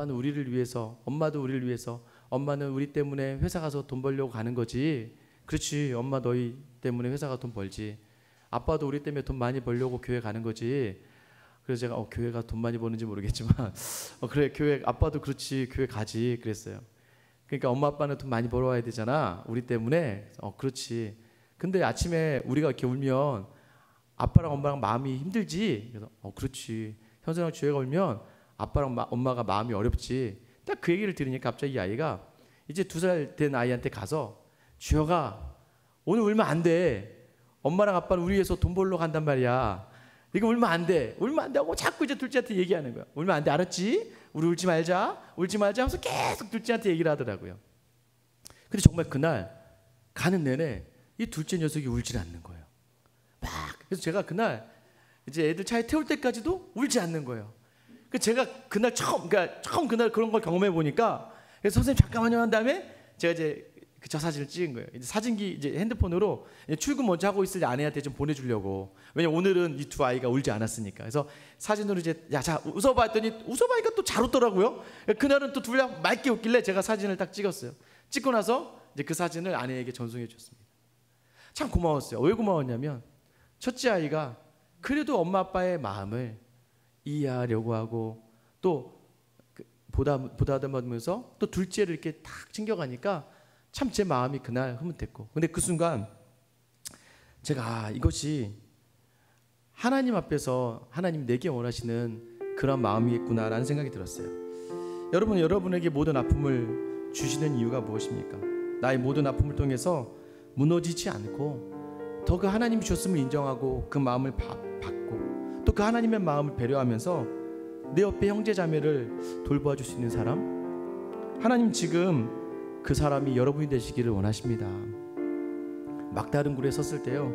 우리를 위해서, 엄마도 우리를 위해서, 엄마는 우리 때문에 회사 가서 돈 벌려고 가는 거지. 그렇지. 엄마 너희 때문에 회사 가서 돈 벌지. 아빠도 우리 때문에 돈 많이 벌려고 교회 가는 거지. 그래서 제가 교회가 돈 많이 버는지 모르겠지만 그래 교회 아빠도 그렇지 교회 가지 그랬어요. 그러니까 엄마 아빠는 돈 많이 벌어와야 되잖아. 우리 때문에. 그렇지. 근데 아침에 우리가 이렇게 울면 아빠랑 엄마랑 마음이 힘들지. 그래서 그렇지. 현서랑 주혜가 울면 아빠랑 엄마가 마음이 어렵지. 딱 그 얘기를 들으니까 갑자기 이 아이가 이제 2살 된 아이한테 가서 주혁아 오늘 울면 안 돼. 엄마랑 아빠는 우리 위해서 돈 벌러 간단 말이야. 이거 울면 안 돼. 울면 안 돼 하고 자꾸 이제 둘째한테 얘기하는 거야. 울면 안 돼. 알았지? 우리 울지 말자 하면서 계속 둘째한테 얘기를 하더라고요. 근데 정말 그날 가는 내내 이 둘째 녀석이 울질 않는 거예요. 막 그래서 제가 그날 이제 애들 차에 태울 때까지도 울지 않는 거예요. 그 제가 그날 처음 그날 그런 걸 경험해 보니까 그래서 선생님 잠깐만요 한 다음에 제가 이제 저 사진을 찍은 거예요. 이제 사진기 이제 핸드폰으로 출근 먼저 하고 있을 아내한테 좀 보내주려고. 왜냐면 오늘은 이 두 아이가 울지 않았으니까. 그래서 사진으로 이제 자 웃어봐 했더니 웃어봐니까 또 잘 웃더라고요. 그날은 또 둘 다 맑게 웃길래 제가 사진을 딱 찍었어요. 찍고 나서 이제 그 사진을 아내에게 전송해 줬습니다. 참 고마웠어요. 왜 고마웠냐면 첫째 아이가 그래도 엄마 아빠의 마음을 이해하려고 하고 또 보다듬으면서 또 둘째를 이렇게 딱 챙겨가니까 참 제 마음이 그날 흐뭇했고 근데 그 순간 제가 이것이 하나님 앞에서 하나님 내게 원하시는 그런 마음이겠구나라는 생각이 들었어요. 여러분에게 모든 아픔을 주시는 이유가 무엇입니까? 나의 모든 아픔을 통해서 무너지지 않고 더 그 하나님이 주셨음을 인정하고 그 마음을 받고 또 그 하나님의 마음을 배려하면서 내 옆에 형제 자매를 돌봐줄 수 있는 사람 하나님 지금 그 사람이 여러분이 되시기를 원하십니다. 막다른 굴에 섰을 때요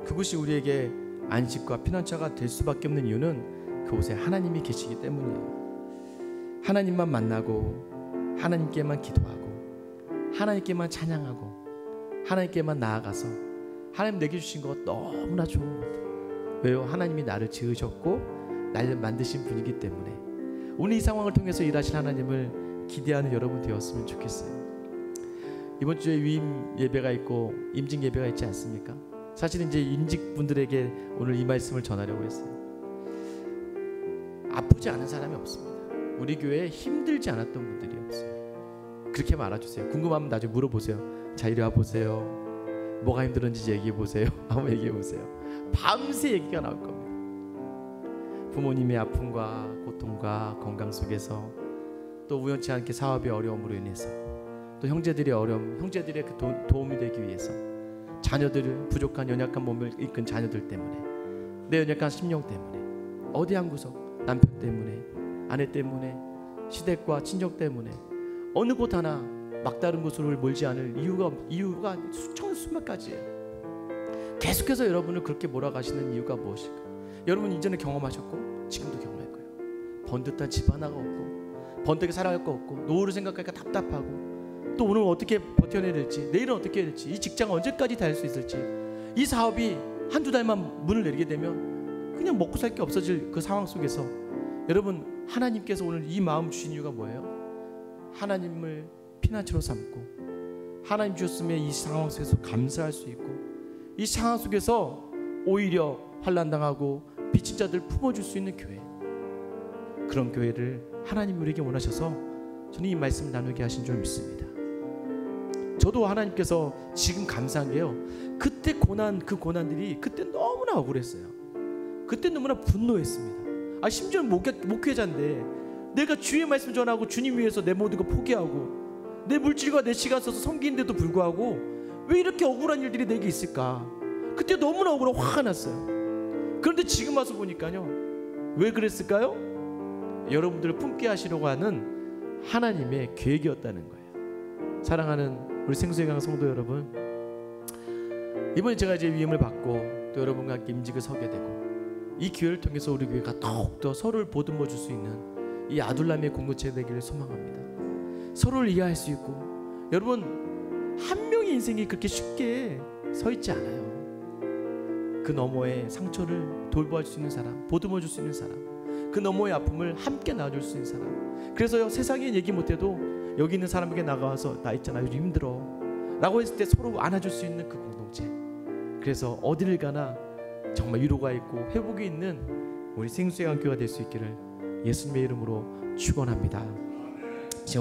그곳이 우리에게 안식과 피난처가 될 수밖에 없는 이유는 그곳에 하나님이 계시기 때문이에요. 하나님만 만나고 하나님께만 기도하고 하나님께만 찬양하고 하나님께만 나아가서 하나님 내게 주신 것 너무나 좋은 것 같아요. 왜요? 하나님이 나를 지으셨고 나를 만드신 분이기 때문에 오늘 이 상황을 통해서 일하실 하나님을 기대하는 여러분 되었으면 좋겠어요. 이번 주에 위임 예배가 있고 임직 예배가 있지 않습니까? 사실은 이제 임직 분들에게 오늘 이 말씀을 전하려고 했어요. 아프지 않은 사람이 없습니다. 우리 교회에 힘들지 않았던 분들이 없어요. 그렇게 말아주세요. 궁금하면 나중에 물어보세요. 자 이리 와보세요. 뭐가 힘들었는지 얘기해 보세요. 한번 얘기해 보세요. 밤새 얘기가 나올 겁니다. 부모님의 아픔과 고통과 건강 속에서 또 우연치 않게 사업의 어려움으로 인해서 또 형제들의 어려움, 형제들의 그 도움이 되기 위해서 자녀들을 부족한 연약한 몸을 이끈 자녀들 때문에 내 연약한 심령 때문에 어디 한 구석 남편 때문에 아내 때문에 시댁과 친정 때문에 어느 곳 하나 막다른 곳으로 몰지 않을 이유가 수만 가지예요. 계속해서 여러분을 그렇게 몰아가시는 이유가 무엇일까? 여러분 이전에 경험하셨고 지금도 경험할 거예요. 번듯한 집 하나가 없고 번듯하게 살아갈 거 없고 노후를 생각하니까 답답하고 또 오늘 어떻게 버텨내야 될지 내일은 어떻게 해야 될지 이 직장 언제까지 다닐 수 있을지 이 사업이 한두 달만 문을 내리게 되면 그냥 먹고 살 게 없어질 그 상황 속에서 여러분 하나님께서 오늘 이 마음 주신 이유가 뭐예요? 하나님을 피난처로 삼고 하나님 주셨음에 이 상황 속에서 감사할 수 있고 이 상황 속에서 오히려 환난당하고 빚진 자들 품어줄 수 있는 교회, 그런 교회를 하나님이 우리에게 원하셔서 저는 이 말씀 나누게 하신 줄 믿습니다. 저도 하나님께서 지금 감사한 게요, 그때 그 고난들이 그때 너무나 억울했어요. 그때 너무나 분노했습니다. 심지어 목회자인데 내가 주의 말씀 전하고 주님 위해서 내 모든 거 포기하고 내 물질과 내 시간 써서 섬기는데도 불구하고 왜 이렇게 억울한 일들이 내게 있을까? 그때 너무나 억울하고 화가 났어요. 그런데 지금 와서 보니까요, 왜 그랬을까요? 여러분들을 품게 하시려고 하는 하나님의 계획이었다는 거예요. 사랑하는 우리 생수의강 성도 여러분, 이번에 제가 이제 위임을 받고 또 여러분과 함께 임직을 서게 되고 이 기회를 통해서 우리 교회가 더욱더 서로를 보듬어 줄 수 있는 이 아둘람의 공동체 되기를 소망합니다. 서로를 이해할 수 있고, 여러분 한 명의 인생이 그렇게 쉽게 서 있지 않아요. 그 너머의 상처를 돌봐줄 수 있는 사람, 보듬어 줄 수 있는 사람, 그 너머의 아픔을 함께 나눠줄 수 있는 사람. 그래서 세상에 얘기 못해도 여기 있는 사람에게 나가와서 나 있잖아 요즘 힘들어 라고 했을 때 서로 안아줄 수 있는 그 공동체. 그래서 어디를 가나 정말 위로가 있고 회복이 있는 우리 생수의 강교가 될 수 있기를 예수님의 이름으로 축원합니다.